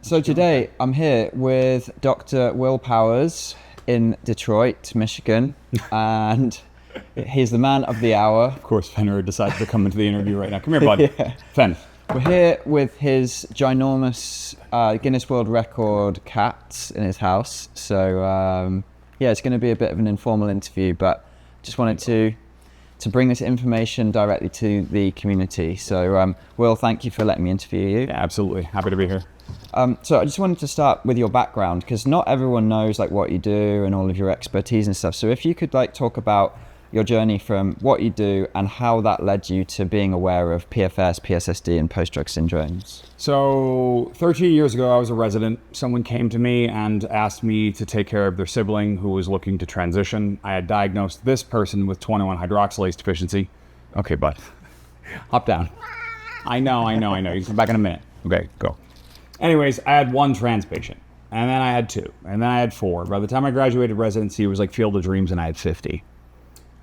So today I'm here with Dr. Will Powers in Detroit, Michigan, and he's the man of the hour. Of course, Fenner decided to come into the interview right now. Come here, bud. Yeah. Fen. We're here with his ginormous Guinness World Record cats in his house. So yeah, it's going to be a bit of an informal interview, but just wanted to bring this information directly to the community. So Will, thank you for letting me interview you. Yeah, absolutely. Happy to be here. So I just wanted to start with your background, because not everyone knows like what you do and all of your expertise and stuff. So if you could like talk about your journey from what you do and how that led you to being aware of PFS, PSSD, and post-drug syndromes. So 13 years ago, I was a resident. Someone came to me and asked me to take care of their sibling who was looking to transition. I had diagnosed this person with 21-hydroxylase deficiency. Okay, bud. Hop down. I know. You can come back in a minute. Okay, go. Anyways, I had one trans patient, and then I had two, and then I had four. By the time I graduated residency, it was like Field of Dreams, and I had 50.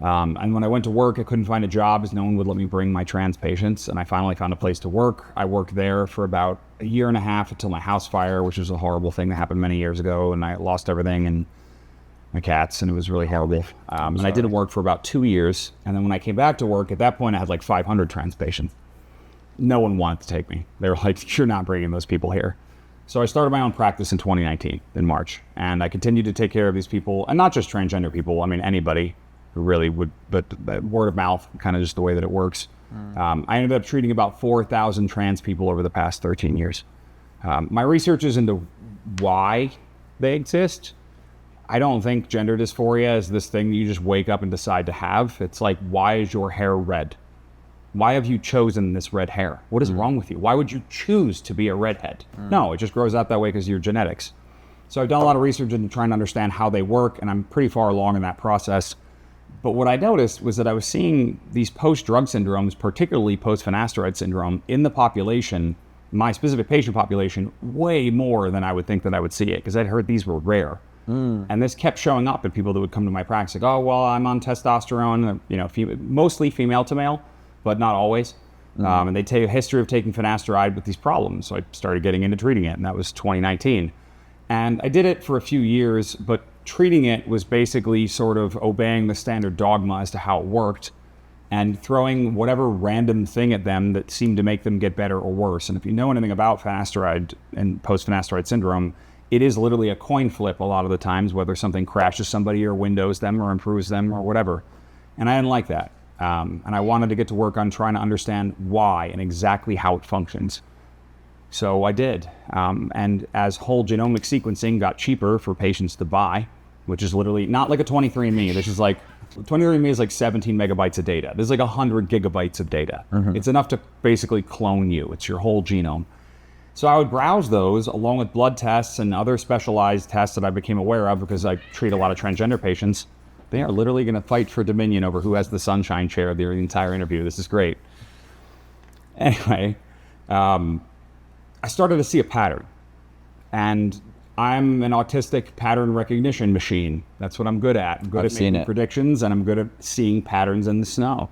And when I went to work, I couldn't find a job as no one would let me bring my trans patients, and I finally found a place to work. I worked there for about a year and a half until my house fire, which was a horrible thing that happened many years ago, and I lost everything and my cats, and it was really horrible. And I didn't work for about 2 years, and then when I came back to work, at that point I had like 500 trans patients. No one wanted to take me. They were like, you're not bringing those people here. So I started my own practice in 2019, in March, and I continued to take care of these people, and not just transgender people, I mean anybody who really would, but word of mouth, kind of just the way that it works. I ended up treating about 4,000 trans people over the past 13 years. My research is into why they exist. I don't think gender dysphoria is this thing that you just wake up and decide to have. It's like, why is your hair red? Why have you chosen this red hair? What is wrong with you? Why would you choose to be a redhead? No, it just grows out that way because of your genetics. So I've done a lot of research into trying to understand how they work, and I'm pretty far along in that process. But what I noticed was that I was seeing these post-drug syndromes, particularly post-finasteride syndrome, in the population, my specific patient population, way more than I would think that I would see it, because I'd heard these were rare. And this kept showing up in people that would come to my practice, like, oh, well, I'm on testosterone, you know, mostly female to male, but not always. And they tell you a history of taking finasteride with these problems. So I started getting into treating it, and that was 2019. And I did it for a few years, but treating it was basically sort of obeying the standard dogma as to how it worked and throwing whatever random thing at them that seemed to make them get better or worse. And if you know anything about finasteride and post-finasteride syndrome, it is literally a coin flip a lot of the times, whether something crashes somebody or windows them or improves them or whatever. And I didn't like that. And I wanted to get to work on trying to understand why and exactly how it functions. So I did. And as whole genomic sequencing got cheaper for patients to buy, which is literally not like a 23andMe. This is like, 23andMe is like 17 megabytes of data. This is like 100 gigabytes of data. It's enough to basically clone you. It's your whole genome. So I would browse those along with blood tests and other specialized tests that I became aware of because I treat a lot of transgender patients. They are literally going to fight for dominion over who has the sunshine chair the entire interview. This is great. Anyway, I started to see a pattern. And I'm an autistic pattern recognition machine. That's what I'm good at. I'm good at making predictions, and I'm good at seeing patterns in the snow.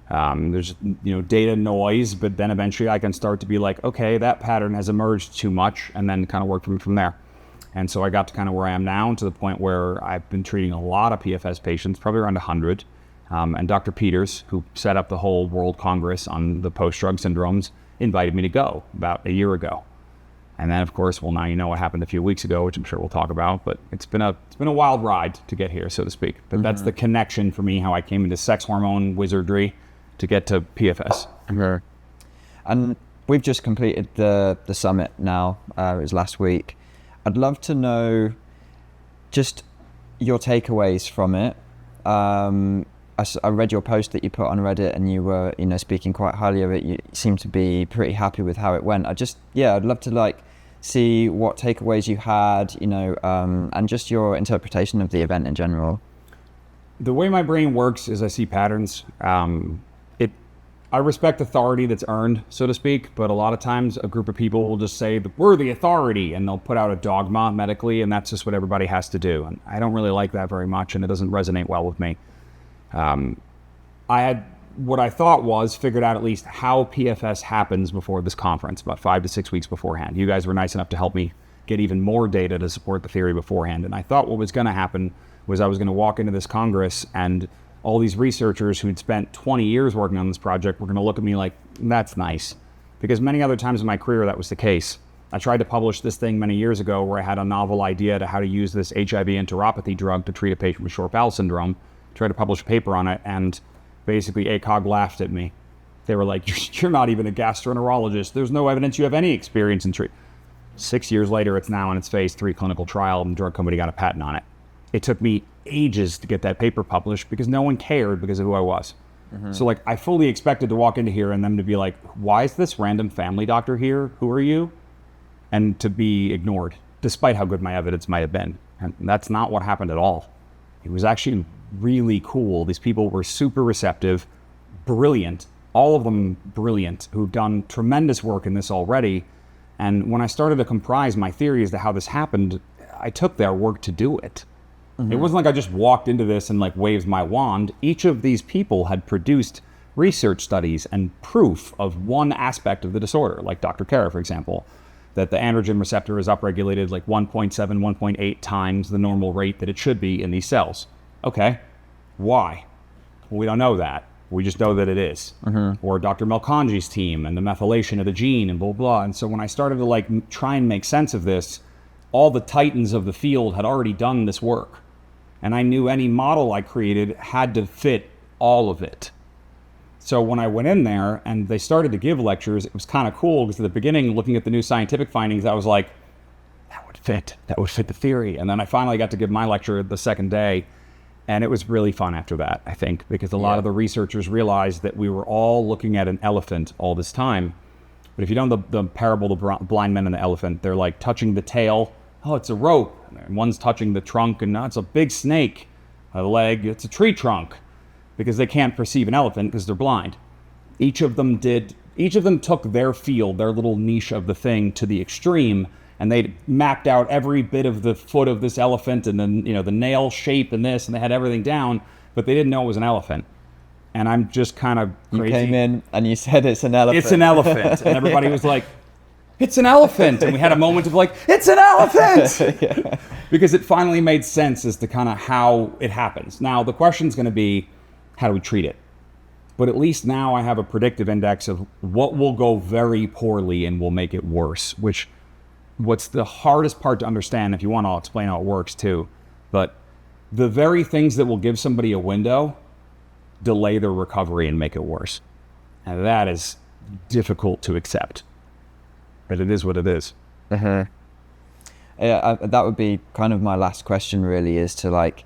There's data noise, but then eventually I can start to be like, okay, that pattern has emerged too much, and then kind of work from there. And so I got to kind of where I am now, to the point where I've been treating a lot of PFS patients, probably around 100. And Dr. Peters, who set up the whole World Congress on the post-drug syndromes, invited me to go about a year ago. And then, of course, well, now you know what happened a few weeks ago, which I'm sure we'll talk about. But it's been a wild ride to get here, so to speak. But that's the connection for me, how I came into sex hormone wizardry to get to PFS. And we've just completed the summit now. It was last week. I'd love to know just your takeaways from it. I read your post that you put on Reddit, and you were, speaking quite highly of it. You seem to be pretty happy with how it went. I'd love to see what takeaways you had, and just your interpretation of the event in general. The way my brain works is I see patterns. I respect authority that's earned, so to speak, but a lot of times a group of people will just say, we're the authority, and they'll put out a dogma medically, and that's just what everybody has to do. And I don't really like that very much, and it doesn't resonate well with me. I had what I thought was figured out at least how PFS happens before this conference, about 5 to 6 weeks beforehand. You guys were nice enough to help me get even more data to support the theory beforehand. And I thought what was going to happen was I was going to walk into this Congress and all these researchers who'd spent 20 years working on this project were going to look at me like, that's nice. Because many other times in my career, that was the case. I tried to publish this thing many years ago where I had a novel idea to how to use this HIV enteropathy drug to treat a patient with short bowel syndrome. Tried to publish a paper on it, and basically ACOG laughed at me. They were like, you're not even a gastroenterologist. There's no evidence you have any experience in treatment. 6 years later, it's now in its phase 3 clinical trial, and the drug company got a patent on it. It took me ages to get that paper published because no one cared because of who I was. So like, I fully expected to walk into here and them to be like, why is this random family doctor here? Who are you? And to be ignored, despite how good my evidence might have been. And that's not what happened at all. It was actually really cool. These people were super receptive, brilliant, all of them brilliant, who've done tremendous work in this already. And when I started to comprise my theory as to how this happened, I took their work to do it. It wasn't like I just walked into this and like waved my wand. Each of these people had produced research studies and proof of one aspect of the disorder, like Dr. Kara, for example, that the androgen receptor is upregulated like 1.7, 1.8 times the normal rate that it should be in these cells. Okay, why? Well, we don't know that. We just know that it is. Or Dr. Melkonji's team and the methylation of the gene and blah, blah. And so when I started to like try and make sense of this, all the titans of the field had already done this work. And I knew any model I created had to fit all of it. So when I went in there and they started to give lectures, it was kind of cool because at the beginning, looking at the new scientific findings, I was like, that would fit the theory. And then I finally got to give my lecture the second day. And it was really fun after that, I think, because a lot of the researchers realized that we were all looking at an elephant all this time. But if you know the parable, the blind men and the elephant, they're like touching the tail. Oh, it's a rope. And one's touching the trunk, and it's a big snake. A leg, it's a tree trunk. Because they can't perceive an elephant because they're blind. Each of them took their field, their little niche of the thing to the extreme, and they mapped out every bit of the foot of this elephant and then, the nail shape and this, and they had everything down, but they didn't know it was an elephant. And I'm just kind of crazy. You came in and you said it's an elephant. It's an elephant. And everybody was like, it's an elephant. And we had a moment of like, it's an elephant! Because it finally made sense as to kind of how it happens. Now, the question's going to be, how do we treat it? But at least now I have a predictive index of what will go very poorly and will make it worse, what's the hardest part to understand. If you want, I'll explain how it works too. But the very things that will give somebody a window delay their recovery and make it worse. And that is difficult to accept. But it is what it is. Yeah, that would be kind of my last question really, is to like,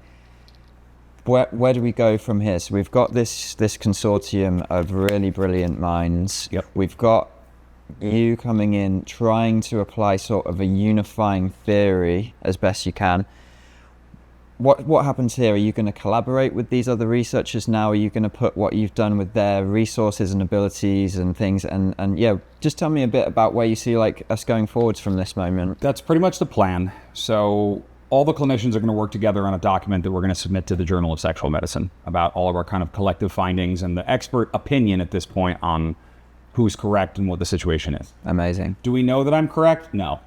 where do we go from here? So we've got this consortium of really brilliant minds. Yep. We've got you coming in, trying to apply sort of a unifying theory as best you can. What happens here? Are you going to collaborate with these other researchers now? Are you going to put what you've done with their resources and abilities and things? And yeah, just tell me a bit about where you see like us going forwards from this moment. That's pretty much the plan. So all the clinicians are going to work together on a document that we're going to submit to the Journal of Sexual Medicine about all of our kind of collective findings and the expert opinion at this point on who's correct and what the situation is. Amazing. Do we know that I'm correct? No.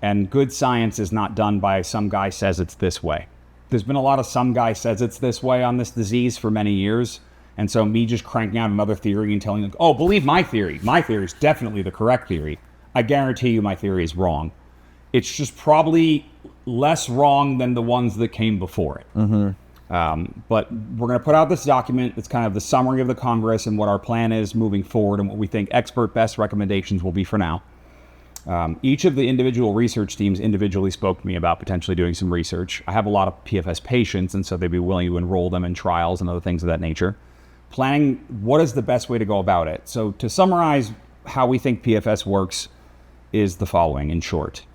And good science is not done by some guy says it's this way. There's been a lot of some guy says it's this way on this disease for many years. And so me just cranking out another theory and telling them, oh, believe my theory. My theory is definitely the correct theory. I guarantee you my theory is wrong. It's just probably less wrong than the ones that came before it. But we're going to put out this document. It's kind of the summary of the Congress and what our plan is moving forward and what we think expert best recommendations will be for now. Each of the individual research teams individually spoke to me about potentially doing some research. I have a lot of PFS patients, and so they'd be willing to enroll them in trials and other things of that nature. Planning what is the best way to go about it. So to summarize how we think PFS works is the following in short.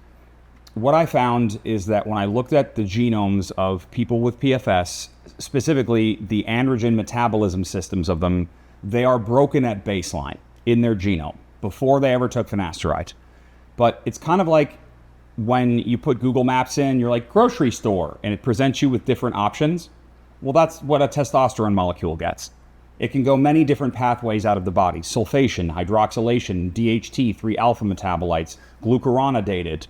What I found is that when I looked at the genomes of people with PFS, specifically the androgen metabolism systems of them, they are broken at baseline in their genome before they ever took finasteride. But it's kind of like when you put Google Maps in, you're like grocery store, and it presents you with different options. Well, that's what a testosterone molecule gets. It can go many different pathways out of the body. Sulfation, hydroxylation, DHT, 3-alpha metabolites, glucuronidated.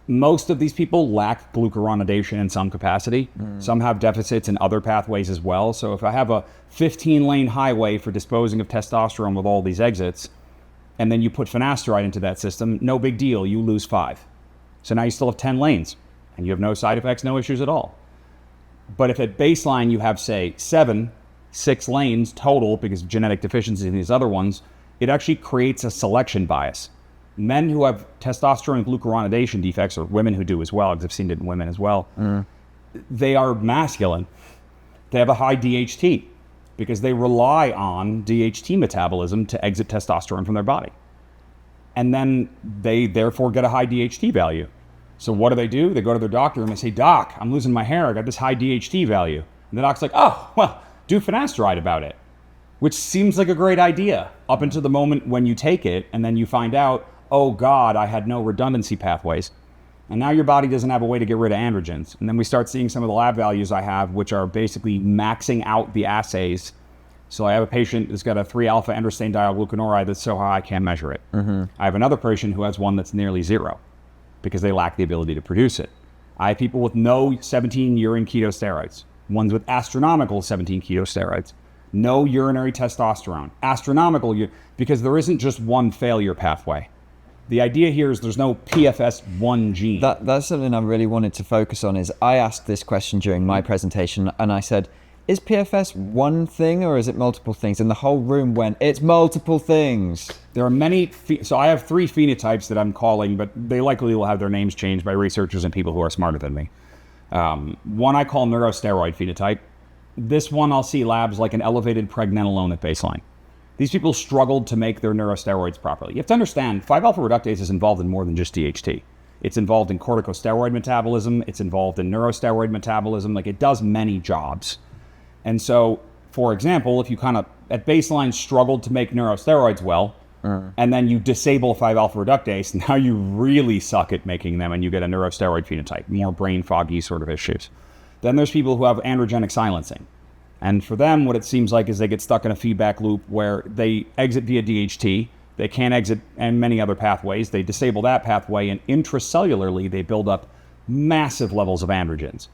Most of these people lack glucuronidation in some capacity. Some have deficits in other pathways as well. So if I have a 15-lane highway for disposing of testosterone with all these exits, and then you put finasteride into that system, no big deal, you lose 5. So now you still have 10 lanes, and you have no side effects, no issues at all. But if at baseline you have, say, 6 lanes total because of genetic deficiency in these other ones, it actually creates a selection bias. Men who have testosterone glucuronidation defects, or women who do as well, because I've seen it in women as well, they are masculine. They have a high DHT because they rely on DHT metabolism to exit testosterone from their body. And then they therefore get a high DHT value. So what do? They go to their doctor and they say, "Doc, I'm losing my hair. I got this high DHT value." And the doc's like, "Oh, well, do finasteride about it," which seems like a great idea up until the moment when you take it and then you find out, oh God, I had no redundancy pathways. And now your body doesn't have a way to get rid of androgens. And then we start seeing some of the lab values I have, which are basically maxing out the assays. So I have a patient that's got a 3-alpha androstenediol glucuronide that's so high I can't measure it. I have another patient who has one that's nearly 0 because they lack the ability to produce it. I have people with no 17 urine ketosteroids, ones with astronomical 17 ketosteroids, no urinary testosterone, astronomical, because there isn't just one failure pathway. The idea here is there's no PFS1 gene. That's something I really wanted to focus on. Is I asked this question during my presentation and I said, is PFS one thing or is it multiple things? And the whole room went, it's multiple things. There are many, so I have 3 phenotypes that I'm calling, but they likely will have their names changed by researchers and people who are smarter than me. One I call neurosteroid phenotype. This one I'll see labs like an elevated pregnenolone at baseline. These people struggled to make their neurosteroids properly. You have to understand, 5-alpha reductase is involved in more than just DHT. It's involved in corticosteroid metabolism. It's involved in neurosteroid metabolism. Like, it does many jobs. And so, for example, if you kind of, at baseline, struggled to make neurosteroids well, and then you disable 5-alpha reductase, now you really suck at making them and you get a neurosteroid phenotype, more brain foggy sort of issues. Then there's people who have androgenic silencing. And for them, what it seems like is they get stuck in a feedback loop where they exit via DHT, they can't exit in many other pathways, they disable that pathway, and intracellularly they build up massive levels of androgens,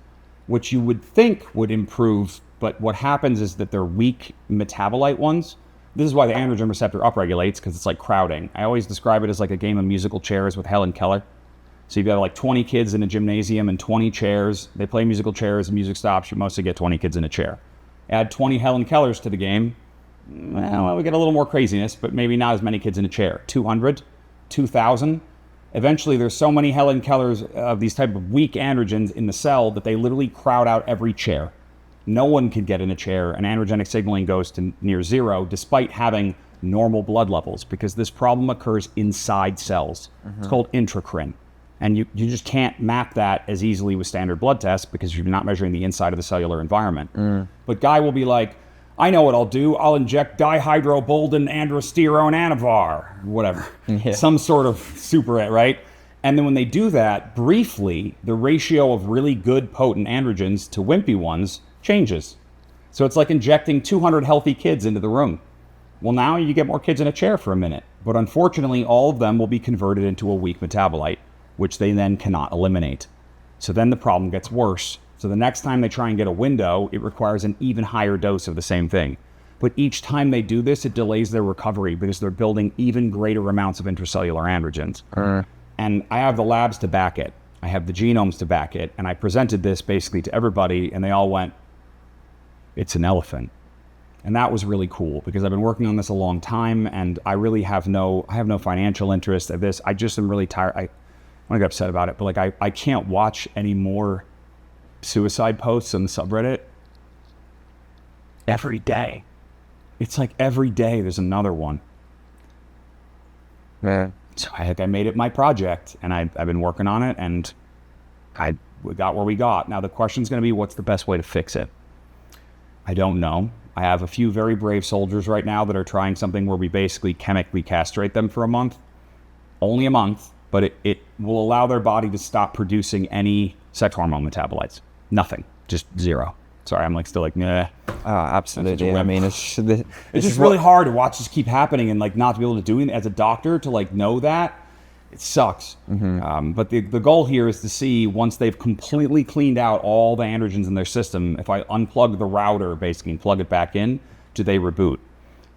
which you would think would improve, but what happens is that they're weak metabolite ones. This is why the androgen receptor upregulates, because it's like crowding. I always describe it as like a game of musical chairs with Helen Keller. So you've got like 20 kids in a gymnasium and 20 chairs. They play musical chairs, the music stops, you mostly get 20 kids in a chair. Add 20 Helen Kellers to the game, well, we get a little more craziness, but maybe not as many kids in a chair. 200, 2,000. Eventually, there's so many Helen Kellers of these type of weak androgens in the cell that they literally crowd out every chair. No one can get in a chair, and androgenic signaling goes to near 0 despite having normal blood levels, because this problem occurs inside cells. It's called intracrine. And you just can't map that as easily with standard blood tests because you're not measuring the inside of the cellular environment. But Guy will be like, I know what I'll do. I'll inject dihydrobolden androsterone anavar, whatever. Some sort of super, right? And then when they do that, briefly, the ratio of really good potent androgens to wimpy ones changes. So it's like injecting 200 healthy kids into the room. Well, now you get more kids in a chair for a minute. But unfortunately, all of them will be converted into a weak metabolite, which they then cannot eliminate. So then the problem gets worse. So the next time they try and get a window, it requires an even higher dose of the same thing. But each time they do this, it delays their recovery because they're building even greater amounts of intracellular androgens. And I have the labs to back it. I have the genomes to back it. And I presented this basically to everybody, and they all went, it's an elephant. And that was really cool because I've been working on this a long time, and I really have no financial interest in this. I just am really tired. I want to get upset about it, but like I can't watch any more suicide posts on the subreddit every day. It's like every day there's another one. Man. So I made it my project, and I've been working on it, and we got where we got. Now the question's going to be, what's the best way to fix it? I don't know. I have a few very brave soldiers right now that are trying something where we basically chemically castrate them for a month. Only a month, but it will allow their body to stop producing any sex hormone metabolites. Nothing. Just 0. Sorry, I'm like still like, nah. Oh, absolutely. I mean, it's just really hard to watch this keep happening and like not to be able to do it as a doctor to like know that. It sucks. But the goal here is to see, once they've completely cleaned out all the androgens in their system, if I unplug the router basically and plug it back in, do they reboot?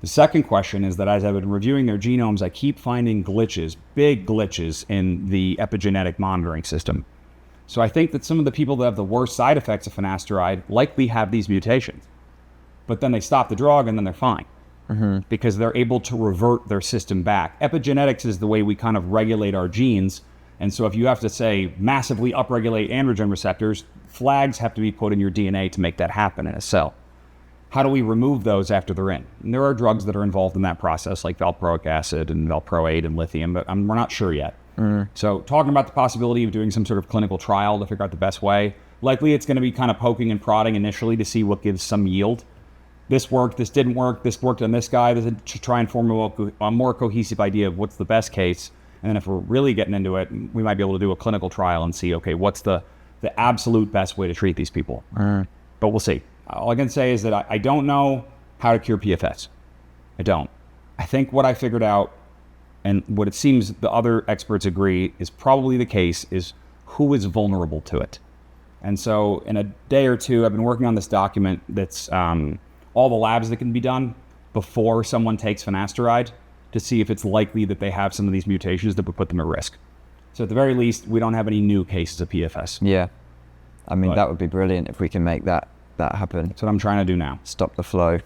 The second question is that as I've been reviewing their genomes, I keep finding glitches, big glitches in the epigenetic monitoring system. So I think that some of the people that have the worst side effects of finasteride likely have these mutations. But then they stop the drug and then they're fine. Because they're able to revert their system back. Epigenetics is the way we kind of regulate our genes. And so if you have to, say, massively upregulate androgen receptors, flags have to be put in your DNA to make that happen in a cell. How do we remove those after they're in? And there are drugs that are involved in that process, like valproic acid and valproate and lithium, but we're not sure yet. So talking about the possibility of doing some sort of clinical trial to figure out the best way, likely it's going to be kind of poking and prodding initially to see what gives some yield. This worked, this didn't work, this worked on this guy, to try and form a more cohesive idea of what's the best case. And then if we're really getting into it, we might be able to do a clinical trial and see, okay, what's the absolute best way to treat these people? But we'll see. All I can say is that I don't know how to cure PFS. I don't. I think what I figured out, and what it seems the other experts agree is probably the case, is who is vulnerable to it. And so in a day or two, I've been working on this document that's all the labs that can be done before someone takes finasteride to see if it's likely that they have some of these mutations that would put them at risk. So at the very least, we don't have any new cases of PFS. Yeah. I mean, that would be brilliant if we can make that happen. That's what I'm trying to do now. Stop the flow.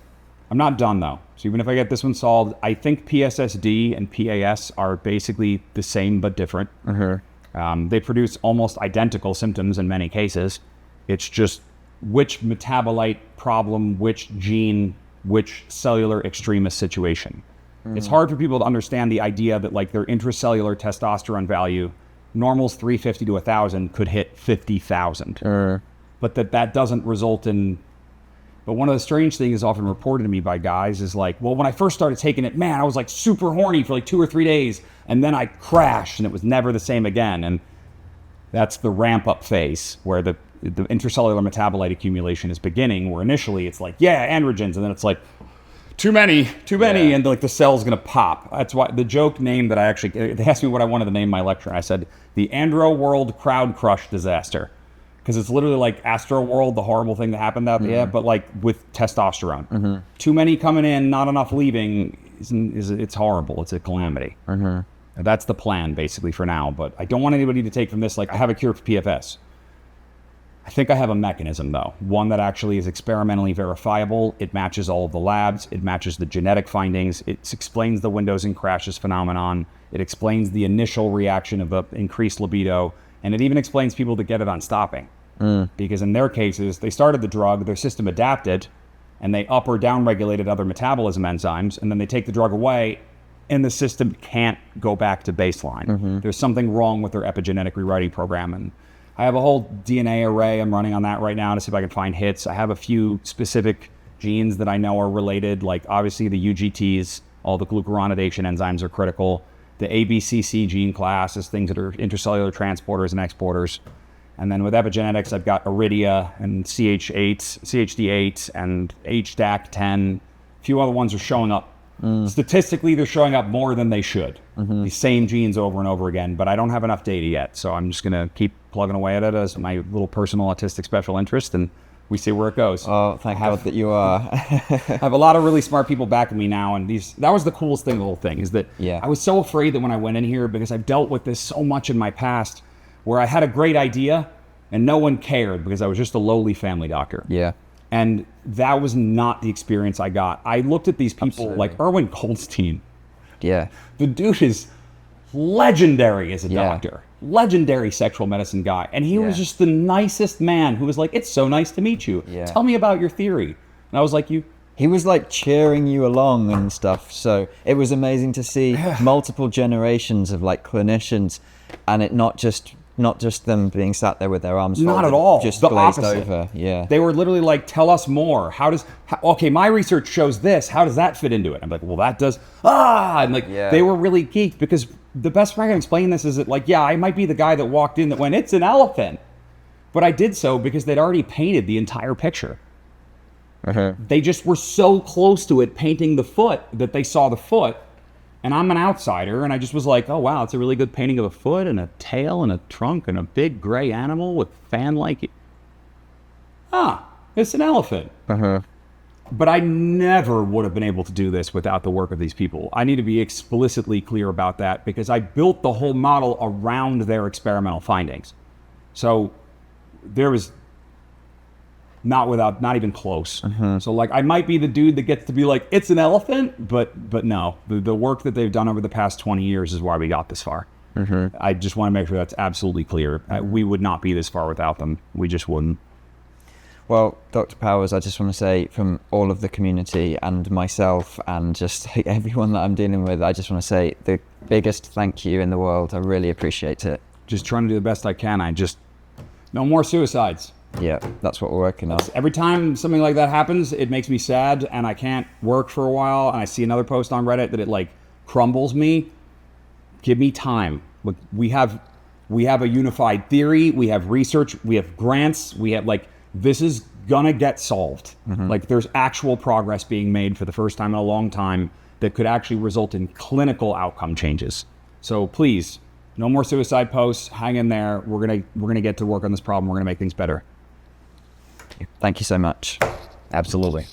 I'm not done though. So even if I get this one solved, I think PSSD and PAS are basically the same but different. They produce almost identical symptoms in many cases. It's just which metabolite problem, which gene, which cellular extremist situation. It's hard for people to understand the idea that like their intracellular testosterone value, normal's 350 to 1,000, could hit 50,000. But that doesn't result in... But one of the strange things often reported to me by guys is like, well, when I first started taking it, man, I was like super horny for like 2 or 3 days, and then I crashed and it was never the same again. And that's the ramp up phase where the intracellular metabolite accumulation is beginning, where initially it's like, yeah, androgens, and then it's like, too many, and like the cell's gonna pop. That's why the joke name that they asked me what I wanted to name my lecture, and I said, the Andro World Crowd Crush Disaster. Because it's literally like Astro World, the horrible thing that happened out there, but like with testosterone. Too many coming in, not enough leaving, it's horrible, it's a calamity. That's the plan basically for now, but I don't want anybody to take from this like, I have a cure for PFS. I think I have a mechanism though, one that actually is experimentally verifiable. It matches all of the labs, it matches the genetic findings, it explains the windows and crashes phenomenon, it explains the initial reaction of the increased libido, and it even explains people that get it on stopping. Because in their cases, they started the drug, their system adapted, and they up or down regulated other metabolism enzymes, and then they take the drug away, and the system can't go back to baseline. There's something wrong with their epigenetic rewriting program, and I have a whole DNA array I'm running on that right now to see if I can find hits. I have a few specific genes that I know are related, like obviously the UGTs, all the glucuronidation enzymes are critical. The ABCC gene class is things that are intracellular transporters and exporters. And then with epigenetics, I've got Iridia and CHD8 and HDAC10. A few other ones are showing up. Statistically, they're showing up more than they should. The same genes over and over again, but I don't have enough data yet. So I'm just going to keep plugging away at it as my little personal autistic special interest, and we see where it goes. Oh, thank God that you are. I have a lot of really smart people backing me now, and that was the coolest thing of the whole thing, is that I was so afraid that when I went in here, because I've dealt with this so much in my past, where I had a great idea and no one cared because I was just a lowly family doctor. And that was not the experience I got. I looked at these people like Erwin Goldstein. The dude is legendary as a doctor. Legendary sexual medicine guy. And he was just the nicest man who was like, it's so nice to meet you. Tell me about your theory. And I was like, He was like cheering you along and stuff. So it was amazing to see multiple generations of like clinicians, and it not just them being sat there with their arms folded. Not at all. Just the glazed opposite. over. They were literally like, tell us more. Okay, my research shows this. How does that fit into it? I'm like, well, that does. And like, they were really geeked, because the best way I can explain this is that like, I might be the guy that walked in that went, it's an elephant. But I did so because they'd already painted the entire picture. They just were so close to it painting the foot that they saw the foot. And I'm an outsider, and I just was like, oh, wow, it's a really good painting of a foot and a tail and a trunk and a big gray animal with fan-like... it's an elephant. But I never would have been able to do this without the work of these people. I need to be explicitly clear about that because I built the whole model around their experimental findings. So there was not even close. So like I might be the dude that gets to be like, it's an elephant, but no. The work that they've done over the past 20 years is why we got this far. I just want to make sure that's absolutely clear. We would not be this far without them. We just wouldn't. Well, Dr. Powers, I just want to say from all of the community and myself and just everyone that I'm dealing with, I just want to say the biggest thank you in the world. I really appreciate it. Just trying to do the best I can. No more suicides. Yeah, that's what we're working on. Every time something like that happens, it makes me sad and I can't work for a while and I see another post on Reddit that it like crumbles me. Give me time. Look, we have a unified theory, we have research, we have grants, we have like, this is gonna get solved. Like there's actual progress being made for the first time in a long time that could actually result in clinical outcome changes. So please, no more suicide posts, hang in there. We're gonna get to work on this problem. We're gonna make things better. Thank you so much. Absolutely.